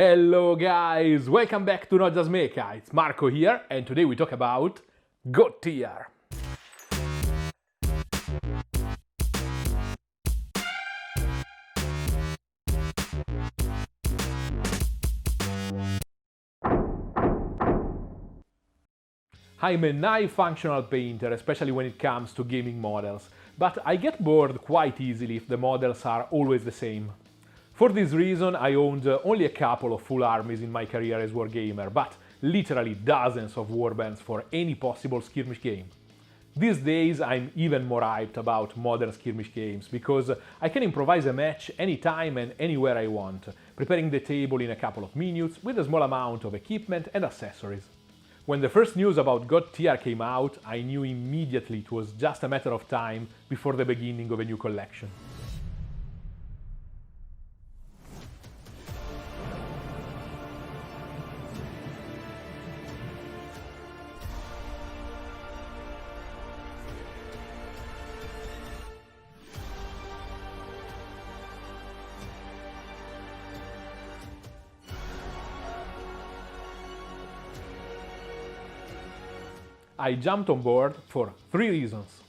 Hello guys, welcome back to Not Just Mecha. It's Marco here, and today we talk about Godtear. I'm a knife functional painter, especially when it comes to gaming models, but I get bored quite easily if the models are always the same. For this reason, I owned only a couple of full armies in my career as wargamer, but literally dozens of warbands for any possible skirmish game. These days I'm even more hyped about modern skirmish games, because I can improvise a match anytime and anywhere I want, preparing the table in a couple of minutes with a small amount of equipment and accessories. When the first news about Godtear came out, I knew immediately it was just a matter of time before the beginning of a new collection. I jumped on board for three reasons.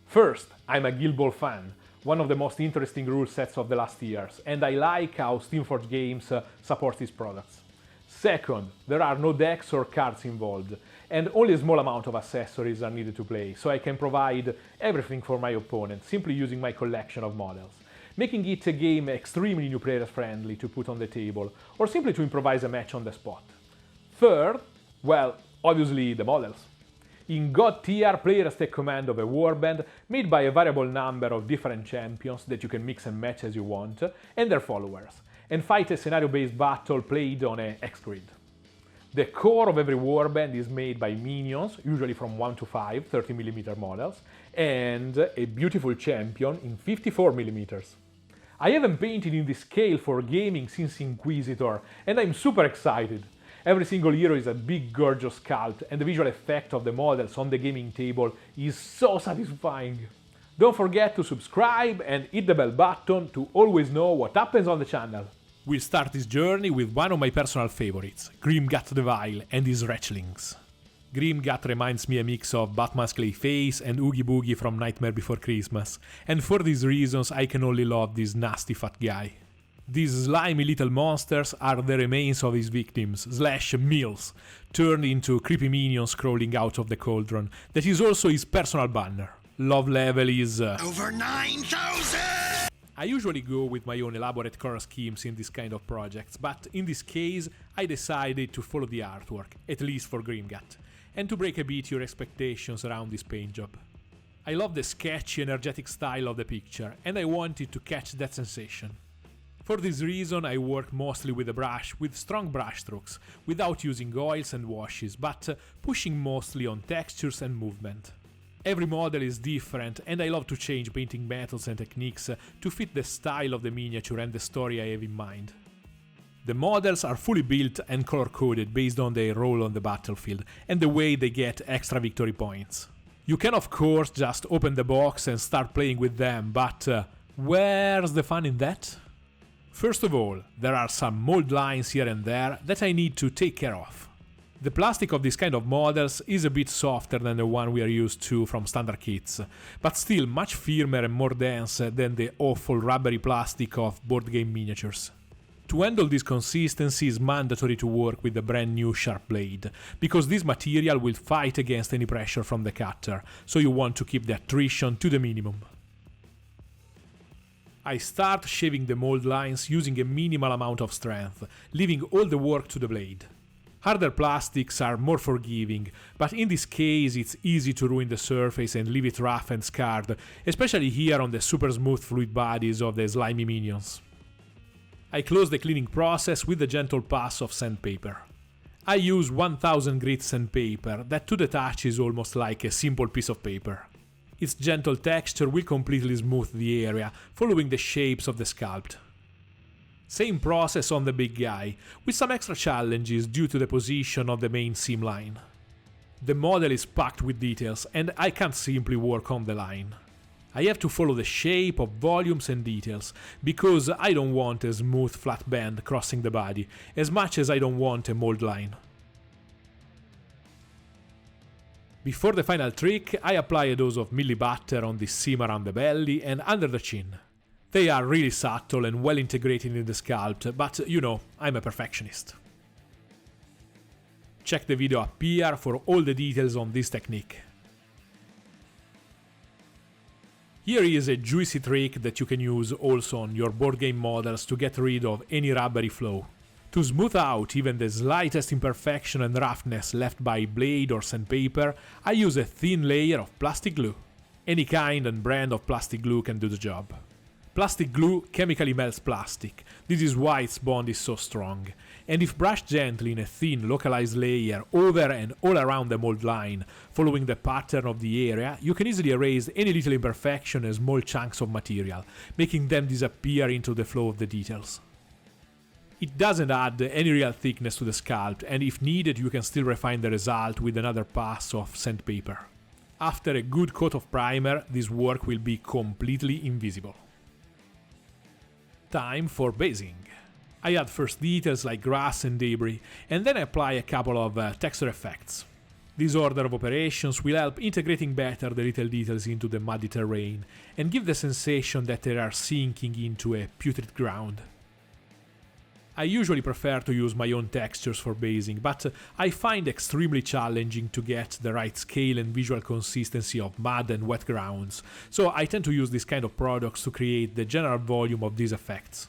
First, I'm a Guild Ball fan, one of the most interesting rule sets of the last years, and I like how Steamforged Games supports these products. Second, there are no decks or cards involved, and only a small amount of accessories are needed to play, so I can provide everything for my opponent simply using my collection of models, making it a game extremely new player friendly to put on the table, or simply to improvise a match on the spot. Third, well, obviously the models. In Godtear, players take command of a warband made by a variable number of different champions that you can mix and match as you want, and their followers, and fight a scenario-based battle played on a X-grid. The core of every warband is made by minions, usually from 1 to 5 30mm models, and a beautiful champion in 54mm. I haven't painted in this scale for gaming since Inquisitor, and I'm super excited. Every single hero is a big gorgeous sculpt, and the visual effect of the models on the gaming table is so satisfying. Don't forget to subscribe and hit the bell button to always know what happens on the channel. We'll start this journey with one of my personal favorites, Grimgut the Vile and his Retchlings. Grimgut reminds me a mix of Batman's Clayface and Oogie Boogie from Nightmare Before Christmas, and for these reasons I can only love this nasty fat guy. These slimy little monsters are the remains of his victims, /Mills, turned into creepy minions crawling out of the cauldron, that is also his personal banner. Love level is... over 9,000! I usually go with my own elaborate color schemes in this kind of projects, but in this case I decided to follow the artwork, at least for Grimgut, and to break a bit your expectations around this paint job. I love the sketchy, energetic style of the picture, and I wanted to catch that sensation. For this reason I work mostly with a brush with strong brush strokes, without using oils and washes, but pushing mostly on textures and movement. Every model is different, and I love to change painting methods and techniques to fit the style of the miniature and the story I have in mind. The models are fully built and color-coded based on their role on the battlefield and the way they get extra victory points. You can of course just open the box and start playing with them, but where's the fun in that? First of all, there are some mold lines here and there that I need to take care of. The plastic of this kind of models is a bit softer than the one we are used to from standard kits, but still much firmer and more dense than the awful rubbery plastic of board game miniatures. To handle this consistency is mandatory to work with a brand new sharp blade, because this material will fight against any pressure from the cutter, so you want to keep the attrition to the minimum. I start shaving the mold lines using a minimal amount of strength, leaving all the work to the blade. Harder plastics are more forgiving, but in this case it's easy to ruin the surface and leave it rough and scarred, especially here on the super smooth fluid bodies of the slimy minions. I close the cleaning process with a gentle pass of sandpaper. I use 1000 grit sandpaper that to the touch is almost like a simple piece of paper. Its gentle texture will completely smooth the area, following the shapes of the sculpt. Same process on the big guy, with some extra challenges due to the position of the main seam line. The model is packed with details, and I can't simply work on the line. I have to follow the shape of volumes and details, because I don't want a smooth flat band crossing the body, as much as I don't want a mold line. Before the final trick, I apply a dose of Milli butter on the seam around the belly and under the chin. They are really subtle and well integrated in the sculpt, but you know, I'm a perfectionist. Check the video up here for all the details on this technique. Here is a juicy trick that you can use also on your board game models to get rid of any rubbery flow. To smooth out even the slightest imperfection and roughness left by blade or sandpaper, I use a thin layer of plastic glue. Any kind and brand of plastic glue can do the job. Plastic glue chemically melts plastic, this is why its bond is so strong, and if brushed gently in a thin localized layer over and all around the mold line, following the pattern of the area, you can easily erase any little imperfection and small chunks of material, making them disappear into the flow of the details. It doesn't add any real thickness to the sculpt, and if needed you can still refine the result with another pass of sandpaper. After a good coat of primer, this work will be completely invisible. Time for basing. I add first details like grass and debris, and then I apply a couple of texture effects. This order of operations will help integrating better the little details into the muddy terrain, and give the sensation that they are sinking into a putrid ground. I usually prefer to use my own textures for basing, but I find extremely challenging to get the right scale and visual consistency of mud and wet grounds, so I tend to use this kind of products to create the general volume of these effects.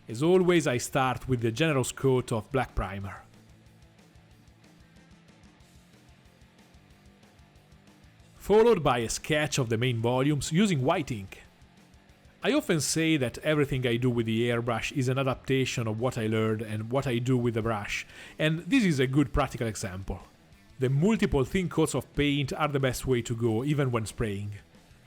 As always, I start with the generous coat of black primer. Followed by a sketch of the main volumes using white ink. I often say that everything I do with the airbrush is an adaptation of what I learned and what I do with the brush, and this is a good practical example. The multiple thin coats of paint are the best way to go, even when spraying.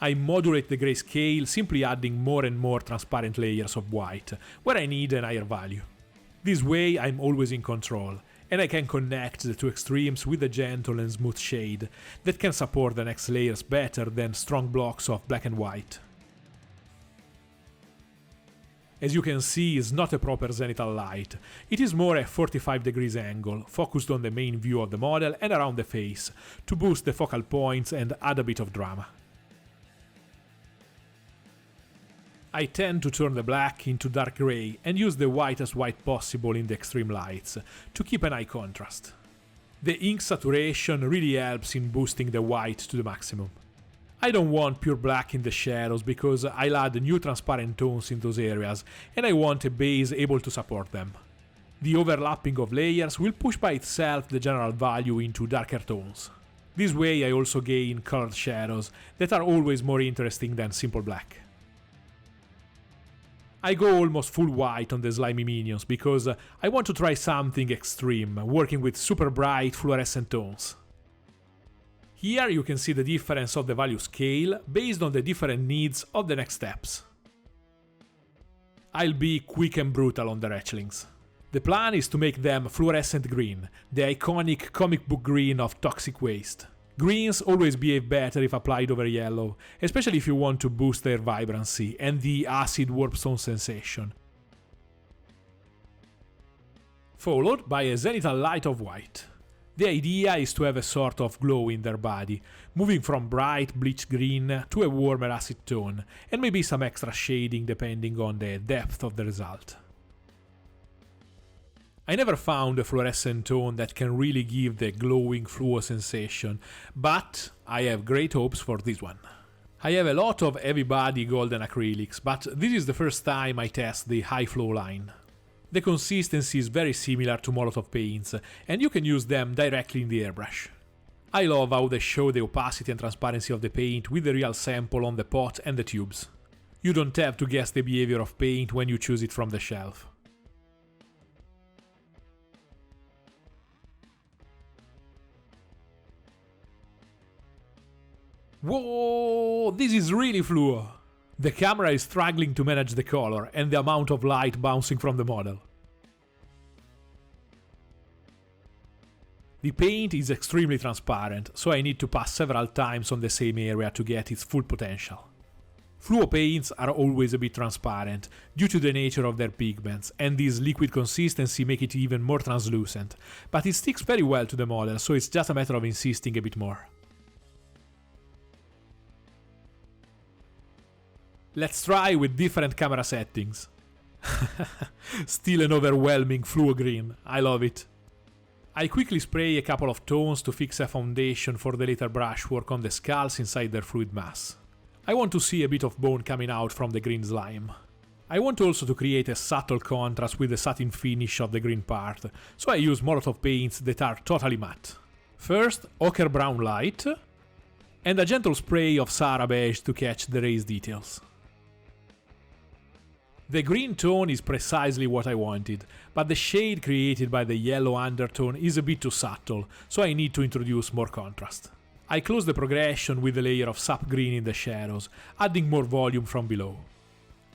I modulate the grayscale simply adding more and more transparent layers of white, where I need a higher value. This way I'm always in control, and I can connect the two extremes with a gentle and smooth shade that can support the next layers better than strong blocks of black and white. As you can see, it's not a proper zenithal light, it is more a 45 degrees angle, focused on the main view of the model and around the face, to boost the focal points and add a bit of drama. I tend to turn the black into dark grey and use the whitest white possible in the extreme lights, to keep an eye contrast. The ink saturation really helps in boosting the white to the maximum. I don't want pure black in the shadows because I'll add new transparent tones in those areas and I want a base able to support them. The overlapping of layers will push by itself the general value into darker tones. This way I also gain colored shadows that are always more interesting than simple black. I go almost full white on the slimy minions because I want to try something extreme, working with super bright fluorescent tones. Here you can see the difference of the value scale based on the different needs of the next steps. I'll be quick and brutal on the Retchlings. The plan is to make them fluorescent green, the iconic comic book green of toxic waste. Greens always behave better if applied over yellow, especially if you want to boost their vibrancy and the acid warpstone sensation. Followed by a zenithal light of white. The idea is to have a sort of glow in their body, moving from bright bleach green to a warmer acid tone, and maybe some extra shading depending on the depth of the result. I never found a fluorescent tone that can really give the glowing fluo sensation, but I have great hopes for this one. I have a lot of heavy body golden acrylics, but this is the first time I test the high flow line. The consistency is very similar to Molotov paints, and you can use them directly in the airbrush. I love how they show the opacity and transparency of the paint with the real sample on the pot and the tubes. You don't have to guess the behavior of paint when you choose it from the shelf. Whoa, this is really fluo! The camera is struggling to manage the color and the amount of light bouncing from the model. The paint is extremely transparent, so I need to pass several times on the same area to get its full potential. Fluo paints are always a bit transparent, due to the nature of their pigments, and this liquid consistency make it even more translucent, but it sticks very well to the model, so it's just a matter of insisting a bit more. Let's try with different camera settings. Still an overwhelming fluo green, I love it. I quickly spray a couple of tones to fix a foundation for the later brushwork on the skulls inside their fluid mass. I want to see a bit of bone coming out from the green slime. I want also to create a subtle contrast with the satin finish of the green part, so I use Molotov paints that are totally matte. First, ochre brown light, and a gentle spray of Sahara beige to catch the raised details. The green tone is precisely what I wanted, but the shade created by the yellow undertone is a bit too subtle, so I need to introduce more contrast. I close the progression with a layer of sap green in the shadows, adding more volume from below.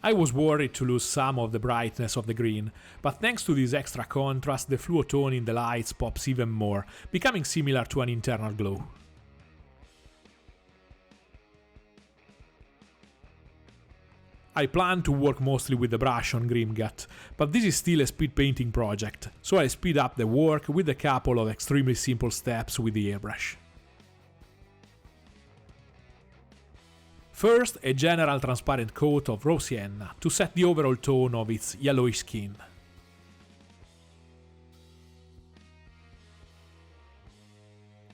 I was worried to lose some of the brightness of the green, but thanks to this extra contrast the fluo tone in the lights pops even more, becoming similar to an internal glow. I plan to work mostly with the brush on Grimgut, but this is still a speed painting project, so I speed up the work with a couple of extremely simple steps with the airbrush. First, a general transparent coat of raw sienna to set the overall tone of its yellowish skin.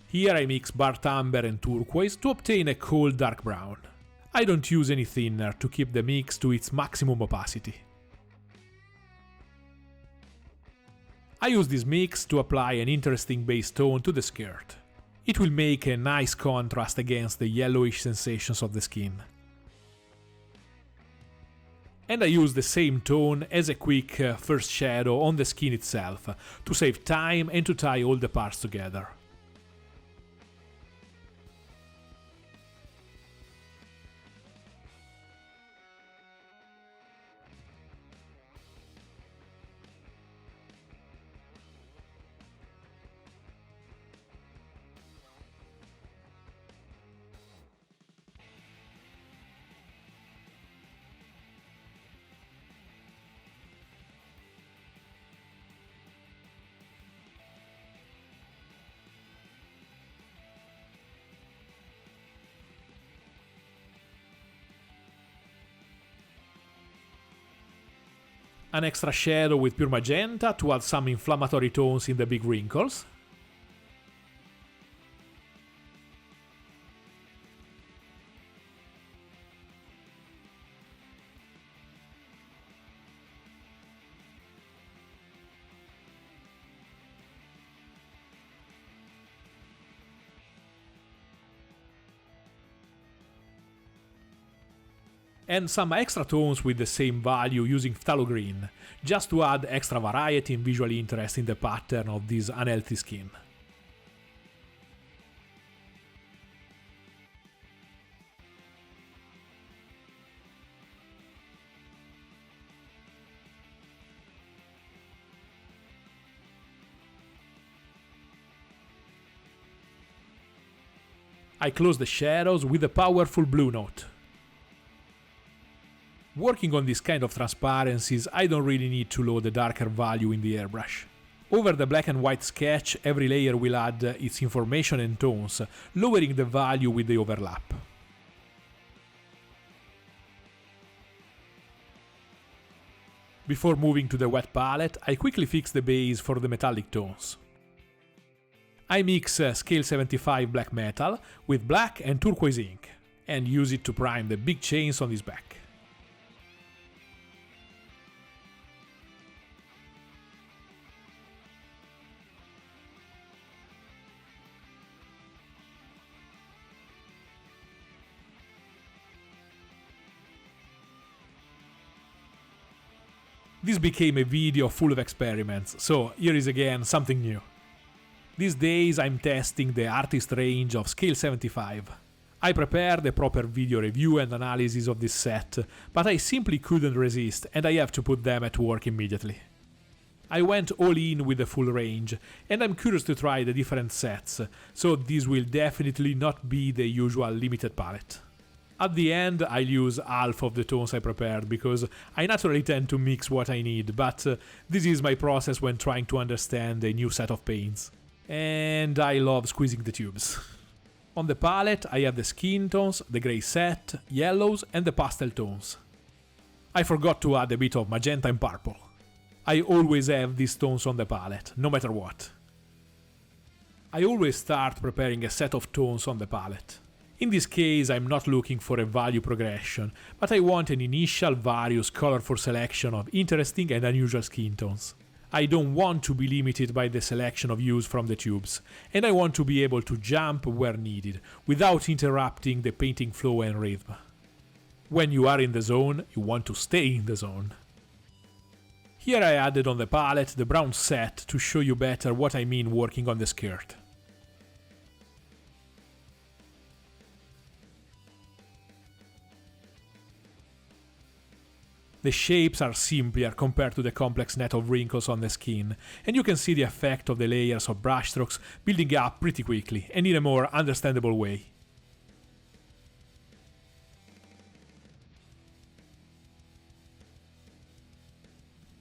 Here I mix burnt amber and turquoise to obtain a cold dark brown. I don't use any thinner to keep the mix to its maximum opacity. I use this mix to apply an interesting base tone to the skirt. It will make a nice contrast against the yellowish sensations of the skin. And I use the same tone as a quick first shadow on the skin itself, to save time and to tie all the parts together. An extra shadow with pure magenta to add some inflammatory tones in the big wrinkles. And some extra tones with the same value using phthalo green, just to add extra variety and visual interest in the pattern of this unhealthy skin. I close the shadows with a powerful blue note. Working on this kind of transparencies, I don't really need to load a darker value in the airbrush. Over the black and white sketch, every layer will add its information and tones, lowering the value with the overlap. Before moving to the wet palette, I quickly fix the base for the metallic tones. I mix Scale 75 black metal with black and turquoise ink, and use it to prime the big chains on his back. This became a video full of experiments, so here is again something new. These days I'm testing the Artist range of Scale 75. I prepared a proper video review and analysis of this set, but I simply couldn't resist and I have to put them at work immediately. I went all in with the full range, and I'm curious to try the different sets, so this will definitely not be the usual limited palette. At the end, I'll use half of the tones I prepared, because I naturally tend to mix what I need, but this is my process when trying to understand a new set of paints. And I love squeezing the tubes. On the palette, I have the skin tones, the grey set, yellows, and the pastel tones. I forgot to add a bit of magenta and purple. I always have these tones on the palette, no matter what. I always start preparing a set of tones on the palette. In this case, I'm not looking for a value progression, but I want an initial various colorful selection of interesting and unusual skin tones. I don't want to be limited by the selection of hues from the tubes, and I want to be able to jump where needed, without interrupting the painting flow and rhythm. When you are in the zone, you want to stay in the zone. Here I added on the palette the brown set to show you better what I mean working on the skirt. The shapes are simpler compared to the complex net of wrinkles on the skin, and you can see the effect of the layers of brushstrokes building up pretty quickly and in a more understandable way.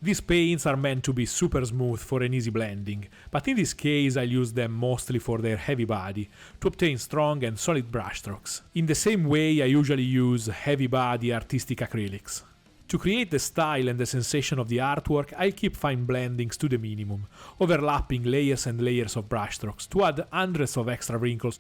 These paints are meant to be super smooth for an easy blending, but in this case I'll use them mostly for their heavy body, to obtain strong and solid brushstrokes, in the same way I usually use heavy body artistic acrylics. To create the style and the sensation of the artwork, I'll keep fine blendings to the minimum, overlapping layers and layers of brushstrokes to add hundreds of extra wrinkles.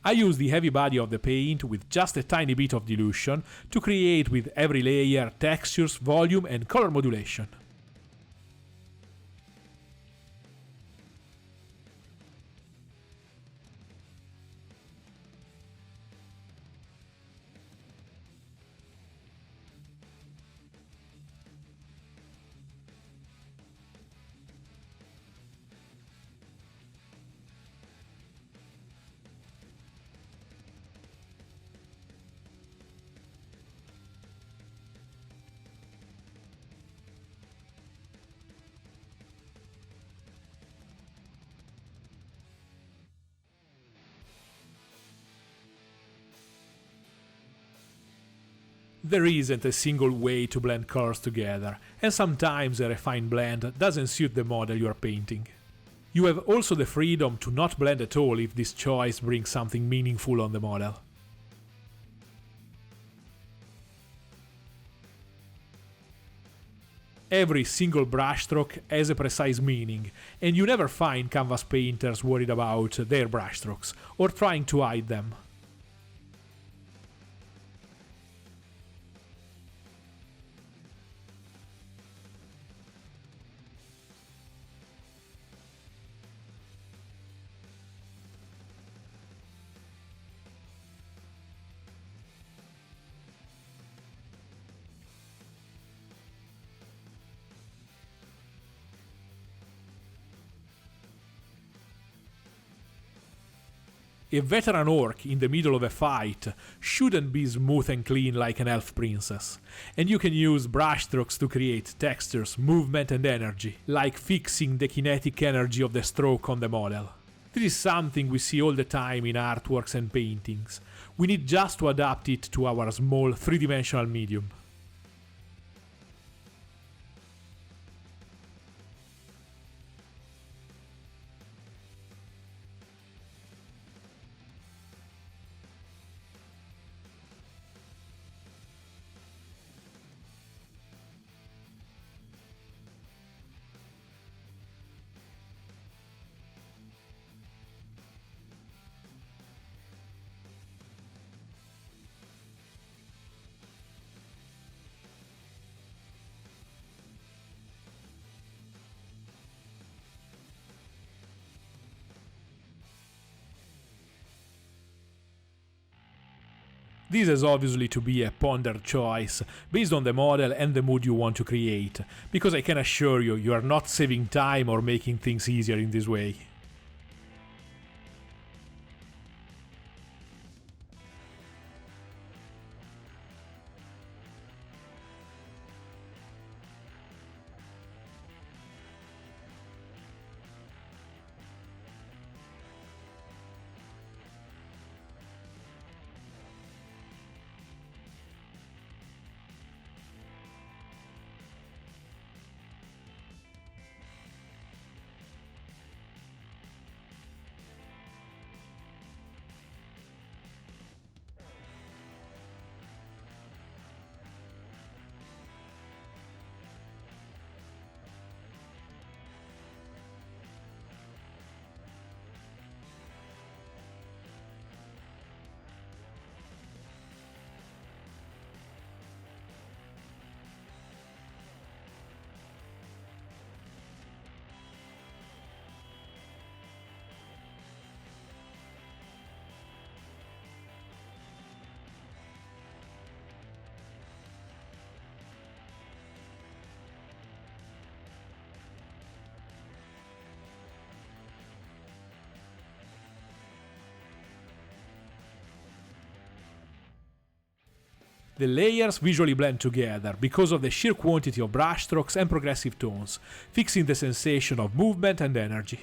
I use the heavy body of the paint with just a tiny bit of dilution to create with every layer textures, volume and color modulation. There isn't a single way to blend colors together, and sometimes a refined blend doesn't suit the model you are painting. You have also the freedom to not blend at all if this choice brings something meaningful on the model. Every single brushstroke has a precise meaning, and you never find canvas painters worried about their brushstrokes or trying to hide them. A veteran orc in the middle of a fight shouldn't be smooth and clean like an elf princess, and you can use brushstrokes to create textures, movement and energy, like fixing the kinetic energy of the stroke on the model. This is something we see all the time in artworks and paintings. We need just to adapt it to our small three-dimensional medium. This has obviously to be a pondered choice, based on the model and the mood you want to create, because I can assure you, you are not saving time or making things easier in this way. The layers visually blend together because of the sheer quantity of brushstrokes and progressive tones, fixing the sensation of movement and energy.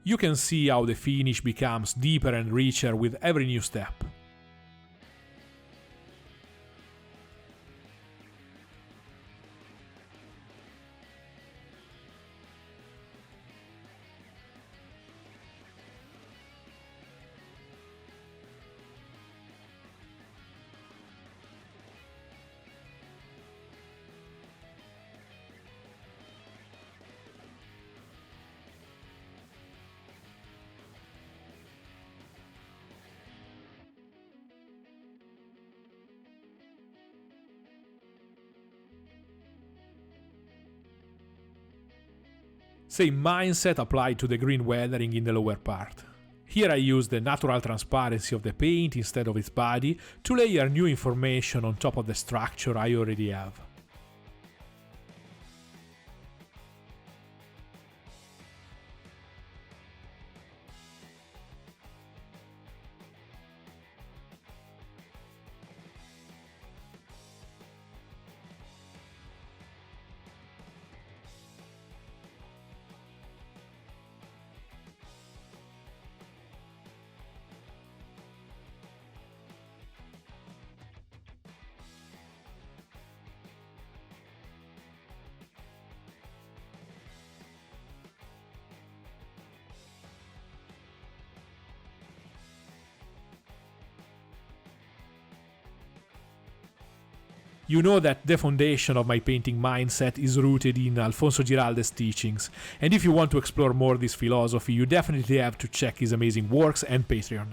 You can see how the finish becomes deeper and richer with every new step. Same mindset applied to the green weathering in the lower part. Here I use the natural transparency of the paint instead of its body to layer new information on top of the structure I already have. You know that the foundation of my painting mindset is rooted in Alfonso Giraldes' teachings, and if you want to explore more this philosophy, you definitely have to check his amazing works and Patreon.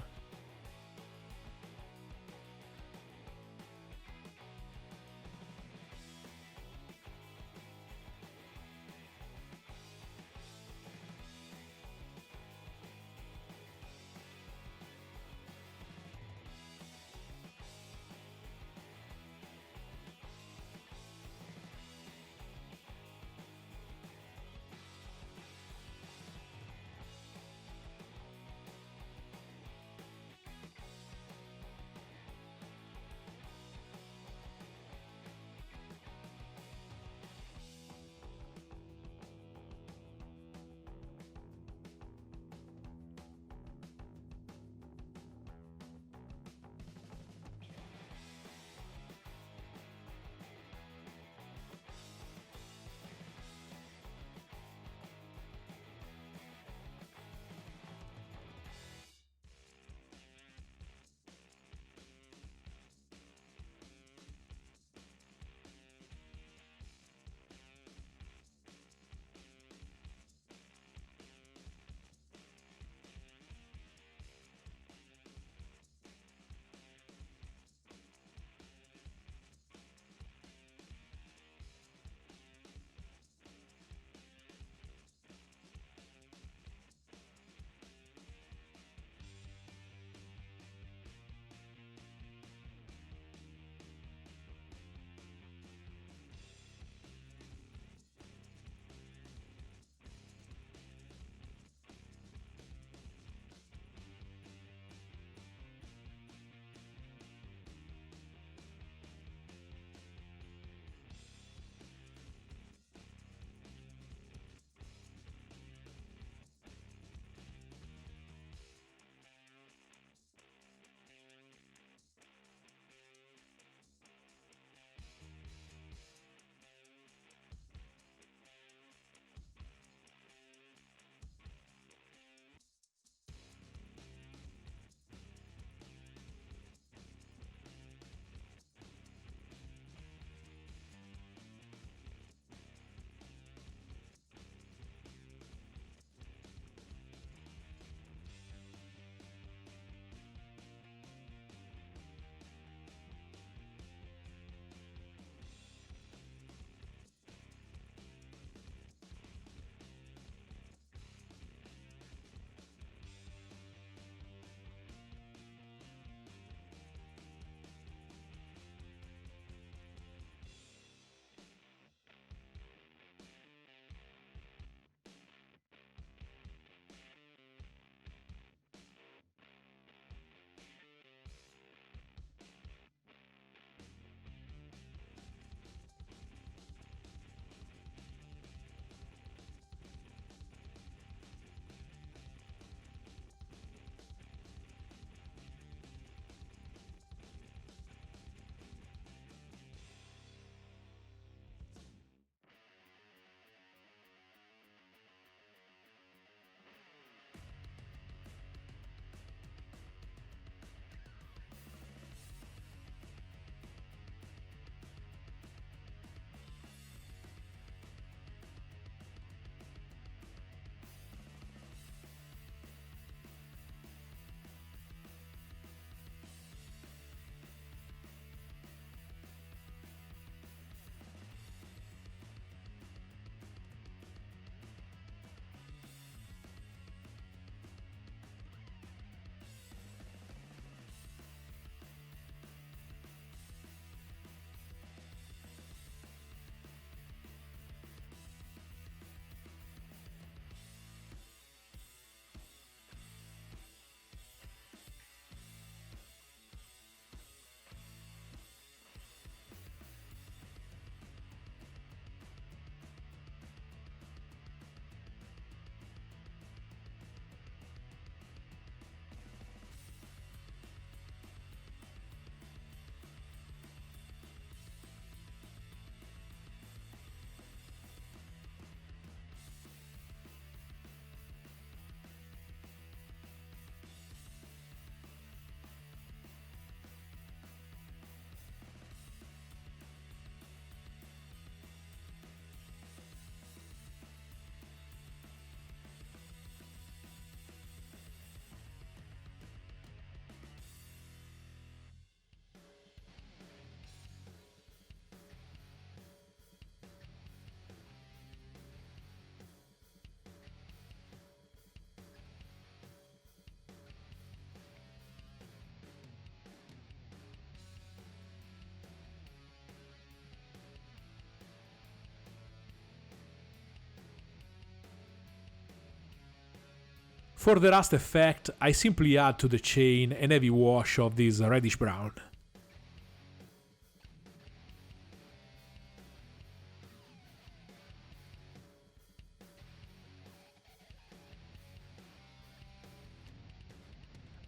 For the rust effect, I simply add to the chain an heavy wash of this reddish brown.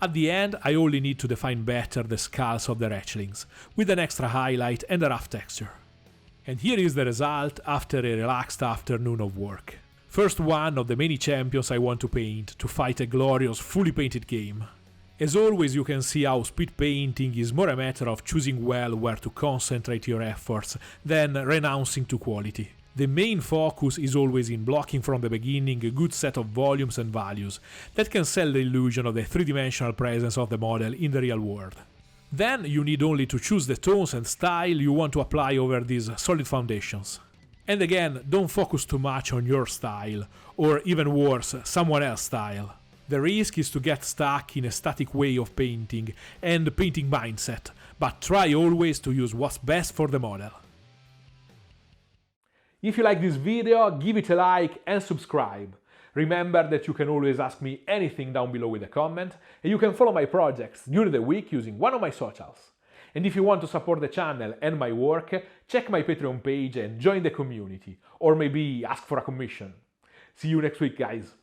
At the end, I only need to define better the skulls of the Retchlings, with an extra highlight and a rough texture. And here is the result after a relaxed afternoon of work. First one of the many champions I want to paint to fight a glorious fully painted game. As always, you can see how speed painting is more a matter of choosing well where to concentrate your efforts than renouncing to quality. The main focus is always in blocking from the beginning a good set of volumes and values that can sell the illusion of the three-dimensional presence of the model in the real world. Then you need only to choose the tones and style you want to apply over these solid foundations. And again, don't focus too much on your style, or even worse, someone else's style. The risk is to get stuck in a static way of painting and painting mindset, but try always to use what's best for the model. If you like this video, give it a like and subscribe. Remember that you can always ask me anything down below with a comment, and you can follow my projects during the week using one of my socials. And if you want to support the channel and my work, check my Patreon page and join the community, or maybe ask for a commission. See you next week, guys!